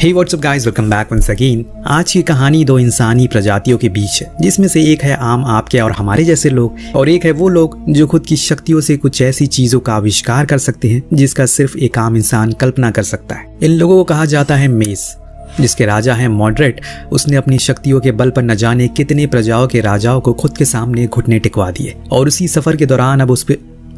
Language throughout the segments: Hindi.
हे what's up guys, welcome back once again. आज की कहानी दो इंसानी प्रजातियों के बीच है, जिसमें से एक है आम आपके और हमारे जैसे लोग, और एक है वो लोग जो खुद की शक्तियों से कुछ ऐसी चीजों का आविष्कार कर सकते हैं जिसका सिर्फ एक आम इंसान कल्पना कर सकता है। इन लोगों को कहा जाता है मेस, जिसके राजा हैं मॉडरेट। उसने अपनी शक्तियों के बल पर न जाने कितने प्रजाओं के राजाओं को खुद के सामने घुटने टिकवा दिए, और उसी सफर के दौरान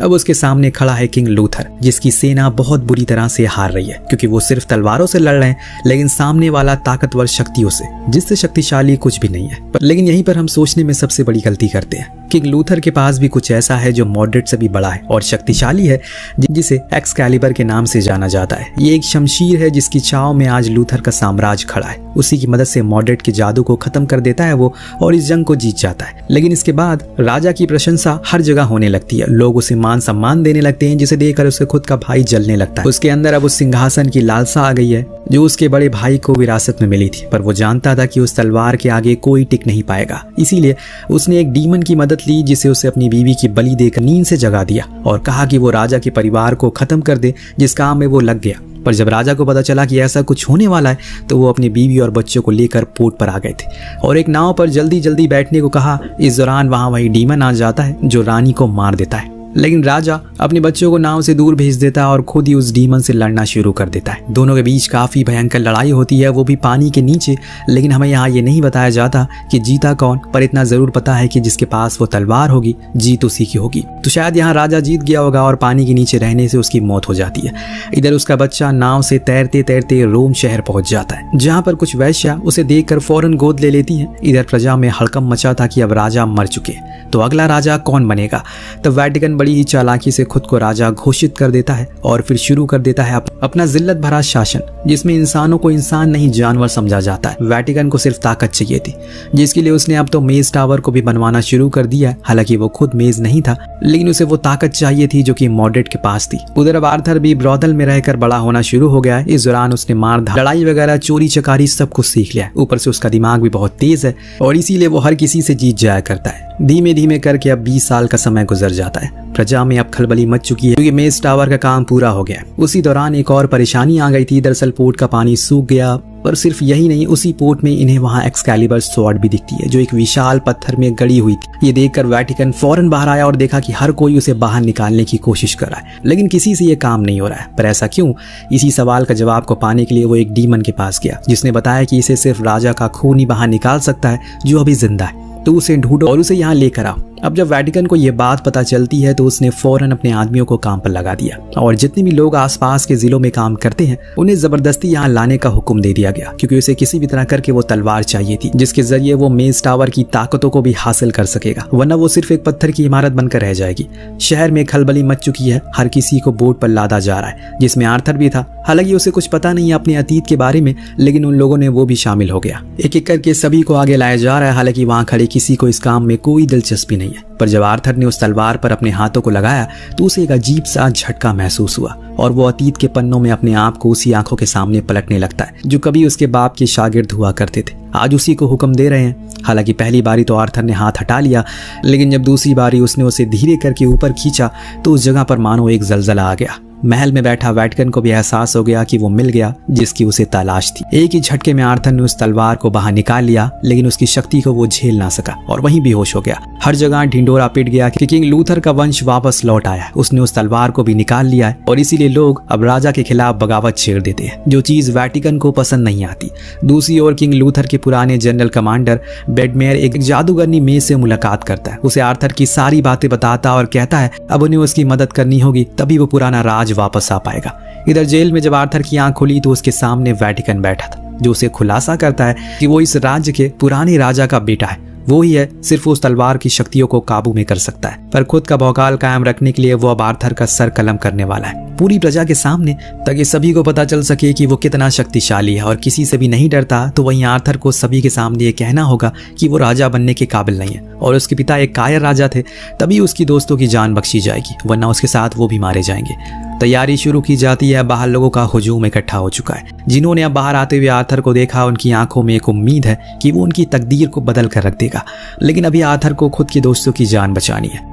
अब उसके सामने खड़ा है किंग लूथर, जिसकी सेना बहुत बुरी तरह से हार रही है, क्योंकि वो सिर्फ तलवारों से लड़ रहे हैं, लेकिन सामने वाला ताकतवर शक्तियों से, जिससे शक्तिशाली कुछ भी नहीं है। लेकिन यहीं पर हम सोचने में सबसे बड़ी गलती करते हैं। किंग लूथर के पास भी कुछ ऐसा है जो मॉडरेट से भी बड़ा है और शक्तिशाली है, जिसे एक्सकैलिबर के नाम से जाना जाता है। ये एक शमशीर है जिसकी छाव में आज लूथर का साम्राज्य खड़ा है। उसी की मदद से मॉडरेट के जादू को खत्म कर देता है वो, और इस जंग को जीत जाता है। लेकिन इसके बाद राजा की प्रशंसा हर जगह होने लगती है। लोग उसे मान सम्मान देने लगते हैं, जिसे देखकर उसे खुद का भाई जलने लगता है। उसके अंदर अब उस सिंहासन की लालसा आ गई है जो उसके बड़े भाई को विरासत में मिली थी, पर वो जानता था कि उस तलवार के आगे कोई टिक नहीं पाएगा। इसीलिए उसने एक डीमन की मदद ली, जिसे उसे अपनी बीवी की बलि देकर नींद से जगा दिया और कहा कि वो राजा के परिवार को खत्म कर दे, जिस काम में वो लग गया। पर जब राजा को पता चला कि ऐसा कुछ होने वाला है, तो वो अपनी बीवी और बच्चों को लेकर पोर्ट पर आ गए थे और एक नाव पर जल्दी जल्दी बैठने को कहा। इस दौरान वहां वही डीमन आ जाता है जो रानी को मार देता है, लेकिन राजा अपने बच्चों को नाव से दूर भेज देता है और खुद ही उस डीमन से लड़ना शुरू कर देता है। दोनों के बीच काफी भयंकर लड़ाई होती है, वो भी पानी के नीचे। लेकिन हमें यहाँ ये नहीं बताया जाता कि जीता कौन, पर इतना जरूर पता है कि जिसके पास वो तलवार होगी, जीत उसी की होगी। तो शायद यहाँ राजा जीत गया होगा और पानी के नीचे रहने से उसकी मौत हो जाती है। इधर उसका बच्चा नाव से तैरते तैरते रोम शहर पहुंच जाता है, जहाँ पर कुछ वैश्या उसे देखकर फौरन गोद ले लेती है। इधर प्रजा में हड़कंप मचा था कि अब राजा मर चुके, तो अगला राजा कौन बनेगा। तो वेटिकन बड़ी ही चालाकी से खुद को राजा घोषित कर देता है और फिर शुरू कर देता है अपना जिल्लत भरा शासन, जिसमें इंसानों को इंसान नहीं जानवर समझा जाता है। वेटिकन को सिर्फ ताकत चाहिए थी, जिसके लिए उसने अब तो मेज टावर को भी बनवाना शुरू कर दिया। हालांकि वो खुद मेज नहीं था, लेकिन उसे वो ताकत चाहिए थी जो कि मॉडरेट के पास थी। उधर अब आर्थर भी ब्रॉदल में रहकर बड़ा होना शुरू हो गया है। इस दौरान उसने मार लड़ाई वगैरह चोरी चकारी सब कुछ सीख लिया है। ऊपर से उसका दिमाग भी बहुत तेज है और इसीलिए वो हर किसी से जीत जाया करता है। धीमे धीमे करके अब 20 साल का समय गुजर जाता है। प्रजा में अब खलबली मच चुकी है, क्योंकि मेज टावर का काम पूरा हो गया। उसी दौरान एक और परेशानी आ गई थी। दरअसल पोर्ट का पानी सूख गया, पर सिर्फ यही नहीं, उसी पोर्ट में इन्हें वहां एक्सकैलिबर स्वॉर्ड भी दिखती है, जो एक विशाल पत्थर में गड़ी हुई थी। ये देखकर वेटिकन फौरन बाहर आया और देखा कि हर कोई उसे बाहर निकालने की कोशिश कर रहा है, लेकिन किसी से ये काम नहीं हो रहा है। पर ऐसा क्यों? इसी सवाल का जवाब को पाने के लिए वो एक डीमन के पास गया, जिसने बताया कि इसे सिर्फ राजा का खून ही बाहर निकाल सकता है जो अभी जिंदा है। तो उसे ढूंढो और उसे यहाँ लेकर आओ। अब जब वेटिकन को यह बात पता चलती है, तो उसने फौरन अपने आदमियों को काम पर लगा दिया और जितने भी लोग आसपास के जिलों में काम करते हैं, उन्हें जबरदस्ती यहाँ लाने का हुक्म दे दिया गया, क्योंकि उसे किसी भी तरह करके वो तलवार चाहिए थी, जिसके जरिए वो मेज टावर की ताकतों को भी हासिल कर सकेगा, वरना वो सिर्फ एक पत्थर की इमारत बनकर रह जाएगी। शहर में खलबली मच चुकी है, हर किसी को बोट पर लादा जा रहा है, जिसमें आर्थर भी था। हालांकि उसे कुछ पता नहीं है अपने अतीत के बारे में, लेकिन उन लोगों ने वो भी शामिल हो गया। एक एक करके सभी को आगे लाया जा रहा है। हालांकि वहां खड़े किसी को इस काम में कोई दिलचस्पी नहीं है, पर जब आर्थर ने उस तलवार पर अपने हाथों को लगाया, तो उसे एक अजीब सा झटका महसूस हुआ और वो अतीत के पन्नों में अपने आप को उसी आंखों के सामने पलटने लगता है जो कभी उसके बाप के शागिर्द हुआ करते थे। आज उसी को हुक्म दे रहे हैं। हालांकि पहली बारी तो आर्थर ने हाथ हटा लिया, लेकिन जब दूसरी बारी उसने उसे धीरे करके ऊपर खींचा, तो उस जगह पर मानो एक जलजला आ गया। महल में बैठा वेटिकन को भी एहसास हो गया कि वो मिल गया जिसकी उसे तलाश थी। एक ही झटके में आर्थर ने उस तलवार को बाहर निकाल लिया, लेकिन उसकी शक्ति को वो झेल ना सका और वहीं बेहोश हो गया। हर जगह ढिंडोरा पिट गया कि किंग लूथर का वंश वापस लौट आया। उसने उस तलवार को भी निकाल लिया है और इसीलिए लोग अब राजा के खिलाफ बगावत छेड़ देते हैं, जो चीज वेटिकन को पसंद नहीं आती। दूसरी ओर किंग लूथर के पुराने जनरल कमांडर बेडमेयर एक जादूगरनी मेज से मुलाकात करता है। उसे आर्थर की सारी बातें बताता और कहता है अब उन्हें उसकी मदद करनी होगी, तभी वो पुराना राज वापस आ पाएगा। इधर जेल में जब आर्थर की आंख खुली, तो उसके सामने वेटिकन बैठा था, जो उसे खुलासा करता है कि वो इस राज्य के पुराने राजा का बेटा है। वो ही है सिर्फ उस तलवार की शक्तियों को काबू में कर सकता है, पर खुद का भौकाल कायम रखने के लिए वो अब आर्थर का सर कलम करने वाला है पूरी प्रजा के सामने, ताकि सभी को पता चल सके कि वो कितना शक्तिशाली है और किसी से भी नहीं डरता। तो वहीं आर्थर को सभी के सामने ये कहना होगा कि वो राजा बनने के काबिल नहीं है और उसके पिता एक कायर राजा थे, तभी उसकी दोस्तों की जान बख्शी जाएगी, वरना उसके साथ वो भी मारे जाएंगे। तैयारी शुरू की जाती है। बाहर लोगों का हुजूम इकट्ठा हो चुका है। जिन्होंने अब बाहर आते हुए आर्थर को देखा, उनकी आंखों में एक उम्मीद है कि वो उनकी तकदीर को बदल कर रख देगा, लेकिन अभी आर्थर को खुद के दोस्तों की जान बचानी है।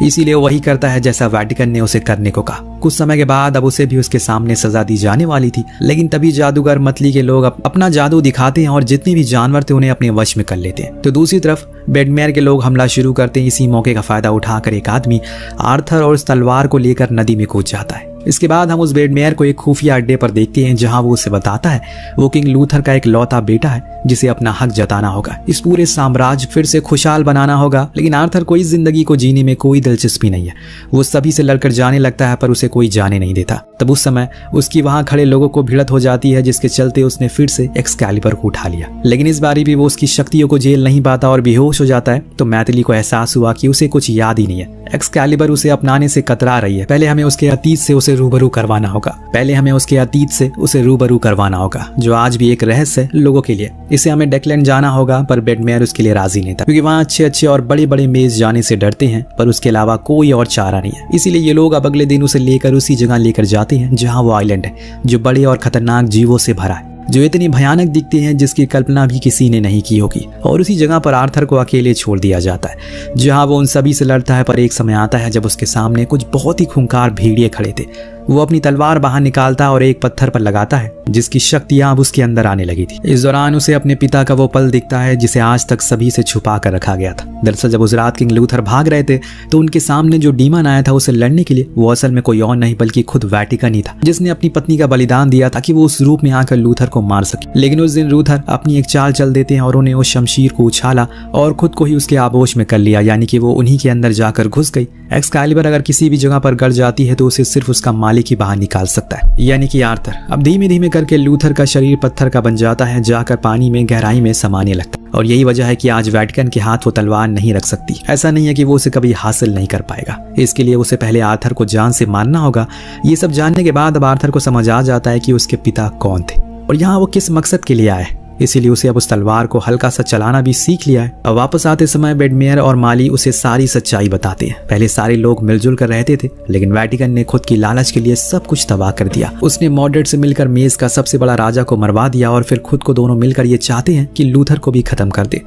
इसीलिए वही करता है जैसा वेटिकन ने उसे करने को कहा। कुछ समय के बाद अब उसे भी उसके सामने सजा दी जाने वाली थी, लेकिन तभी जादूगर मतली के लोग अपना जादू दिखाते हैं और जितने भी जानवर थे उन्हें अपने वश में कर लेते हैं। तो दूसरी तरफ बेडमेयर के लोग हमला शुरू करते हैं। इसी मौके का फायदा उठाकर एक आदमी आर्थर और उस तलवार को लेकर नदी में कूद जाता है। इसके बाद हम उस बेडमेयर को एक खुफिया अड्डे पर देखते हैं, जहां वो उसे बताता है वो किंग लूथर का एक लौता बेटा है जिसे अपना हक जताना होगा, इस पूरे साम्राज्य फिर से खुशहाल बनाना होगा। लेकिन आर्थर को इस जिंदगी को जीने में कोई दिलचस्पी नहीं है। वो सभी से लड़कर जाने लगता है पर उसे कोई जाने नहीं देता। तब उस समय उसकी वहां खड़े लोगों को भिड़त हो जाती है, जिसके चलते उसने फिर से एक्सकैलिबर को उठा लिया। लेकिन इस बारी भी वो उसकी शक्तियों को झेल नहीं पाता और बेहोश हो जाता है। तो मैथिली को एहसास हुआ कि उसे कुछ याद ही नहीं है। एक्सकैलिबर उसे अपनाने से कतरा रही है। पहले हमें उसके अतीत से उसे रूबरू करवाना होगा, जो आज भी एक रहस्य है लोगों के लिए। इसे हमें डेक्लैंड जाना होगा, पर बेडमेयर उसके लिए राजी नहीं था, क्योंकि वहाँ अच्छे और बड़े मेज जाने से डरते हैं, पर उसके अलावा कोई और चारा नहीं है। इसीलिए ये लोग अब अगले दिन उसे लेकर उसी जगह लेकर जाते हैं जहाँ वो आइलैंड है, जो बड़े और खतरनाक जीवों से भरा है, जो इतनी भयानक दिखते हैं जिसकी कल्पना भी किसी ने नहीं की होगी। और उसी जगह पर आर्थर को अकेले छोड़ दिया जाता है, जहां वो उन सभी से लड़ता है। पर एक समय आता है जब उसके सामने कुछ बहुत ही खूंखार भेड़िए खड़े थे। वो अपनी तलवार बाहर निकालता और एक पत्थर पर लगाता है, जिसकी शक्तियां अब उसके अंदर आने लगी थी। इस दौरान उसे अपने पिता का वो पल दिखता है जिसे आज तक सभी से छुपा कर रखा गया था। दरअसल जब उस रात किंग लूथर भाग रहे थे तो उनके सामने जो डीमन आया था उसे लड़ने के लिए, वो असल में कोई और नहीं बल्कि खुद वेटिकन ही था, जिसने अपनी पत्नी का बलिदान दिया ताकि वो उस रूप में आकर लूथर को मार सके। लेकिन उस दिन लूथर अपनी एक चाल चल देते हैं और उन्हें उस शमशीर को उछाला और खुद को ही उसके आगोश में कर लिया, यानी कि वो उन्हीं के अंदर जाकर घुस गई। एक्सकैलिबर अगर किसी भी जगह पर गड़ जाती है तो उसे सिर्फ उसका मालिक ही बाहर निकाल सकता है, यानी कि आर्थर। अब धीमे धीमे करके लूथर का शरीर पत्थर का बन जाता है, जाकर पानी में गहराई में समाने लगता है। और यही वजह है कि आज वेटिकन के हाथ वो तलवार नहीं रख सकती। ऐसा नहीं है कि वो उसे कभी हासिल नहीं कर पाएगा, इसके लिए उसे पहले आर्थर को जान से मारना होगा। ये सब जानने के बाद अब आर्थर को समझ आ जाता है कि उसके पिता कौन थे और यहाँ वो किस मकसद के लिए आए। इसीलिए उसे अब उस तलवार को हल्का सा चलाना भी सीख लिया है। अब वापस आते समय बेडमेयर और माली उसे सारी सच्चाई बताते हैं। पहले सारे लोग मिलजुल कर रहते थे, लेकिन वेटिकन ने खुद की लालच के लिए सब कुछ तबाह कर दिया। उसने मॉड्रेड से मिलकर मेज का सबसे बड़ा राजा को मरवा दिया और फिर खुद को दोनों मिलकर ये चाहते हैं कि लूथर को भी खत्म कर दे,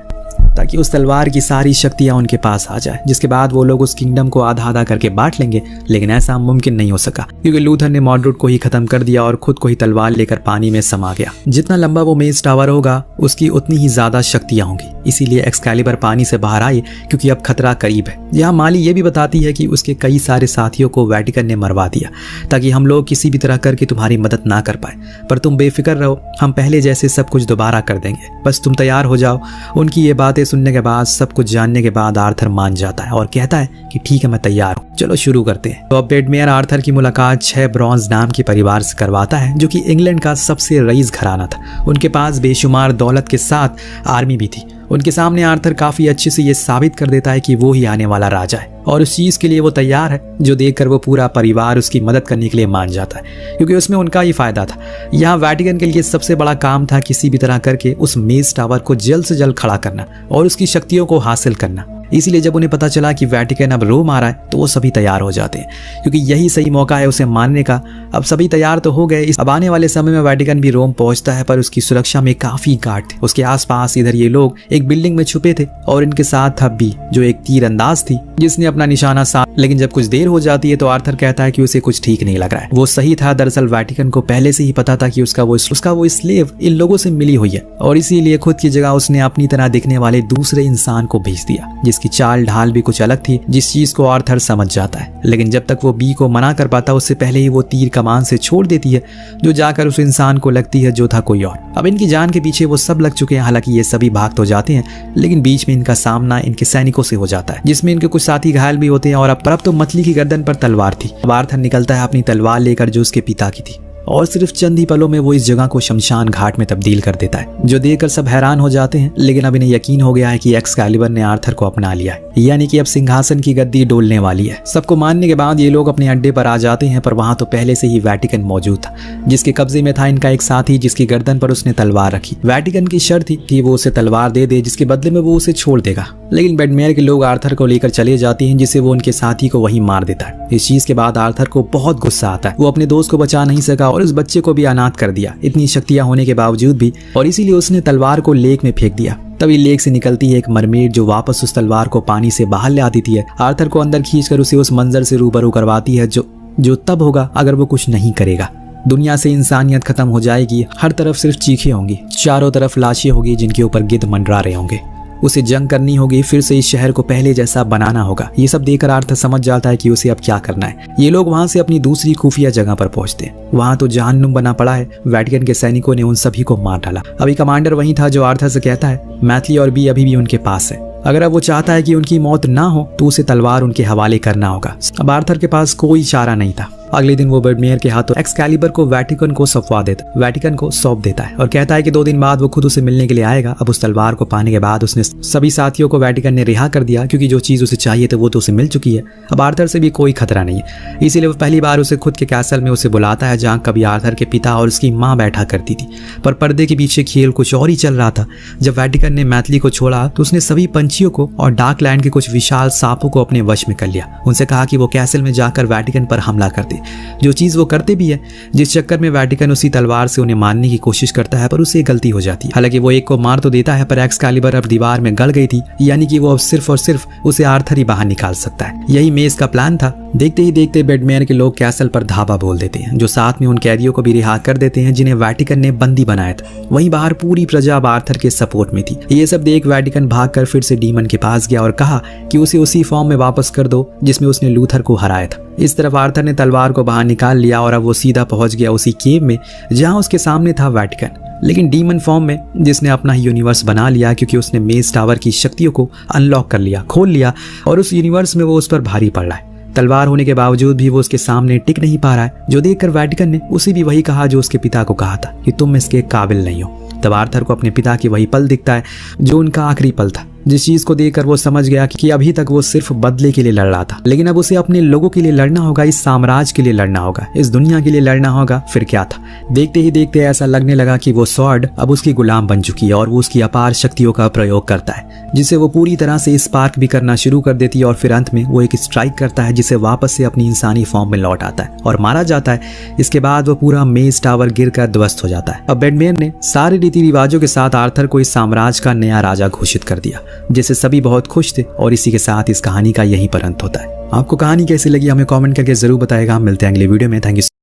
ताकि उस तलवार की सारी शक्तियां उनके पास आ जाए, जिसके बाद वो लोग उस किंगडम को आधा आधा करके बांट लेंगे। लेकिन ऐसा मुमकिन नहीं हो सका, क्योंकि लूथर ने मॉड्रेड को ही खत्म कर दिया और खुद को ही तलवार लेकर पानी में समा गया। जितना लंबा वो मेज टावर होगा उसकी उतनी ही ज्यादा शक्तियां होंगी। इसीलिए एक्सकैलिबर पानी से बाहर आई, क्योंकि अब खतरा करीब है। यहाँ माली ये भी बताती है कि उसके कई सारे साथियों को वेटिकन ने मरवा दिया, ताकि हम लोग किसी भी तरह करके तुम्हारी मदद ना कर पाए। पर तुम बेफिक्र रहो, हम पहले जैसे सब कुछ दोबारा कर देंगे, बस तुम तैयार हो जाओ। उनकी ये बातें सुनने के बाद, सब कुछ जानने के बाद आर्थर मान जाता है और कहता है कि ठीक है, मैं तैयार हूँ, चलो शुरू करते हैं। तो अब बेडमेयर आर्थर की मुलाकात 6 ब्रॉन्ज नाम के परिवार से करवाता है, जो कि इंग्लैंड का सबसे रईस घराना था। उनके पास बेशुमार दौलत के साथ आर्मी भी थी। उनके सामने आर्थर काफी अच्छे से ये साबित कर देता है कि वो ही आने वाला राजा है और उस चीज के लिए वो तैयार है, जो देखकर वो पूरा परिवार उसकी मदद करने के लिए मान जाता है, क्योंकि उसमें उनका ही फायदा था। यहाँ वेटिकन के लिए सबसे बड़ा काम था किसी भी तरह करके उस मेज टावर को जल्द से जल्द खड़ा करना और उसकी शक्तियों को हासिल करना। इसीलिए जब उन्हें पता चला कि वेटिकन अब रोम आ रहा है तो वो सभी तैयार हो जाते हैं, क्योंकि यही सही मौका है उसे मारने का। अब सभी तैयार तो हो गए। अब आने वाले समय में वेटिकन भी रोम पहुंचता है, पर उसकी सुरक्षा में काफी गार्ड थे। उसके आसपास इधर ये लोग एक बिल्डिंग में छुपे थे और इनके साथ हब्बी, जो एक तीरंदाज थी, जिसने अपना निशाना साध। लेकिन जब कुछ देर हो जाती है तो आर्थर कहता है कि उसे कुछ ठीक नहीं लग रहा है। वो सही था, दरअसल वेटिकन को पहले से ही पता था कि उसका वो स्लेव इन लोगों से मिली हुई है और इसीलिए खुद की जगह उसने अपनी तरह दिखने वाले दूसरे इंसान को भेज दिया, जिसकी चाल ढाल भी कुछ अलग थी, जिस चीज को आर्थर समझ जाता है। लेकिन जब तक वो बी को मना कर पाता उससे पहले ही वो तीर कमान से छोड़ देती है, जो जाकर उस इंसान को लगती है जो था कोई और। अब इनकी जान के पीछे वो सब लग चुके हैं। हालांकि ये सभी भाग तो जाते हैं, लेकिन बीच में इनका सामना इनके सैनिकों से हो जाता है, जिसमें इनके कुछ साथी घायल भी होते हैं। और अब तो मतली की गर्दन पर तलवार थी। अब आर्थर निकलता है अपनी तलवार लेकर, जो उसके पिता की थी, और सिर्फ चंद ही पलों में वो इस जगह को शमशान घाट में तब्दील कर देता है, जो देखकर सब हैरान हो जाते हैं। लेकिन अब इन्हें यकीन हो गया है कि एक्सकैलिबर ने आर्थर को अपना लिया है, यानी कि अब सिंहासन की गद्दी डोलने वाली है। सबको मानने के बाद ये लोग अपने अड्डे पर आ जाते हैं, पर वहां तो पहले से ही वेटिकन मौजूद था, जिसके कब्जे में था इनका एक साथी, जिसकी गर्दन पर उसने तलवार रखी। वेटिकन की शर्त थी कि वो उसे तलवार दे दे, जिसके बदले में वो उसे छोड़ देगा। लेकिन बेडमेयर के लोग आर्थर को लेकर चले जाते हैं, जिससे वो उनके साथी को वहीं मार देता है। इस चीज के बाद आर्थर को बहुत गुस्सा आता है। वो अपने दोस्त को बचा नहीं सका और उस बच्चे को भी अनाथ कर दिया, इतनी शक्तियां होने के बावजूद भी, और इसीलिए उसने तलवार को लेक में फेंक दिया। तभी लेक से निकलती है एक मरमेड जो वापस उस तलवार को पानी से बाहर ले आती है। आर्थर को अंदर खींचकर उसे उस मंजर से रूबरू करवाती है जो तब होगा अगर वो कुछ नहीं करेगा। दुनिया से इंसानियत खत्म हो जाएगी, हर तरफ सिर्फ चीखें होंगी, चारों तरफ लाशें होगी जिनके ऊपर गिद्ध मंडरा रहे होंगे। उसे जंग करनी होगी, फिर से इस शहर को पहले जैसा बनाना होगा। ये सब देखकर आर्थर समझ जाता है कि उसे अब क्या करना है। ये लोग वहां से अपनी दूसरी खुफिया जगह पर पहुंचते हैं। वहां तो जहन्नुम बना पड़ा है। वेटिकन के सैनिकों ने उन सभी को मार डाला। अभी कमांडर वही था जो आर्थर से कहता है मैथिली और बी अभी भी उनके पास है। अगर अब वो चाहता है कि उनकी मौत ना हो तो उसे तलवार उनके हवाले करना होगा। अब आर्थर के पास कोई चारा नहीं था। अगले दिन वो बेडमेयर के हाथों एक्सकैलिबर को वेटिकन को सौंप देता है और कहता है कि 2 दिन बाद वो खुद उसे मिलने के लिए आएगा। अब उस तलवार को पाने के बाद उसने सभी साथियों को वेटिकन ने रिहा कर दिया, क्योंकि जो चीज उसे चाहिए थी वो तो उसे मिल चुकी है। अब आर्थर से भी कोई खतरा नहीं है। इसीलिए वो पहली बार उसे खुद के कैसल में उसे बुलाता है, जहाँ कभी आर्थर के पिता और उसकी माँ बैठा करती थी। पर पर्दे के पीछे खेल कुछ और ही चल रहा था। जब वेटिकन ने मैथिली को छोड़ा तो उसने सभी पंछियों को और डार्कलैंड के कुछ विशाल सांपों को अपने वश में कर लिया। उनसे कहा कि वो कैसल में जाकर वेटिकन पर हमला कर दे, जो चीज वो करते भी है। जिस चक्कर में वेटिकन उसी तलवार से उन्हें मारने की कोशिश करता है, पर उसे गलती हो जाती है। हालांकि वो एक को मार तो देता है, पर एक्सकैलिबर अब दीवार में गड़ गई थी, यानी कि वो अब सिर्फ और सिर्फ उसे आर्थर ही बाहर निकाल सकता है। यही मेज का प्लान था। देखते ही देखते बेडमेयर के लोग कैसल पर धावा बोल देते हैं, जो साथ में उन कैदियों को भी रिहा कर देते हैं जिन्हें वेटिकन ने बंदी बनाया था। वहीं बाहर पूरी प्रजा अब आर्थर के सपोर्ट में थी। ये सब देख वेटिकन भागकर फिर से डीमन के पास गया और कहा कि उसे उसी फॉर्म में वापस कर दो जिसमें उसने लूथर को हराया था। इस तरफ आर्थर ने तलवार को बाहर निकाल लिया और अब वो सीधा पहुंच गया उसी केव में जहां उसके सामने था वेटिकन, लेकिन डीमन फॉर्म में, जिसने अपना ही यूनिवर्स बना लिया, क्योंकि उसने मेज टावर की शक्तियों को अनलॉक कर लिया, खोल लिया, और उस यूनिवर्स में वो उस पर भारी पड़ रहा है। तलवार होने के बावजूद भी वो उसके सामने टिक नहीं पा रहा है, जो देखकर वेटिकन ने उसे भी वही कहा जो उसके पिता को कहा था कि तुम इसके काबिल नहीं हो। तब आर्थर को अपने पिता की वही पल दिखता है जो उनका आखिरी पल था, जिस चीज को देखकर वो समझ गया कि अभी तक वो सिर्फ बदले के लिए लड़ रहा था, लेकिन अब उसे अपने लोगों के लिए लड़ना होगा, इस साम्राज्य के लिए लड़ना होगा, इस दुनिया के लिए लड़ना होगा। फिर क्या था, देखते ही देखते ऐसा लगने लगा कि वो स्वॉर्ड अब उसकी गुलाम बन चुकी है और वो उसकी अपार शक्तियों का प्रयोग करता है, जिसे वो पूरी तरह से स्पार्क भी करना शुरू कर देती है। और फिर अंत में वो एक स्ट्राइक करता है जिसे वापस से अपनी इंसानी फॉर्म में लौट आता है और मारा जाता है। इसके बाद वो पूरा मेज टावर गिरकर ध्वस्त हो जाता है। अब बेडमेयर ने सारे रीति रिवाजों के साथ आर्थर को इस साम्राज्य का नया राजा घोषित कर दिया, जिससे सभी बहुत खुश थे। और इसी के साथ इस कहानी का यही पर अंत होता है। आपको कहानी कैसी लगी हमें कमेंट करके जरूर बताएगा। हम मिलते हैं अगले वीडियो में। Thank you.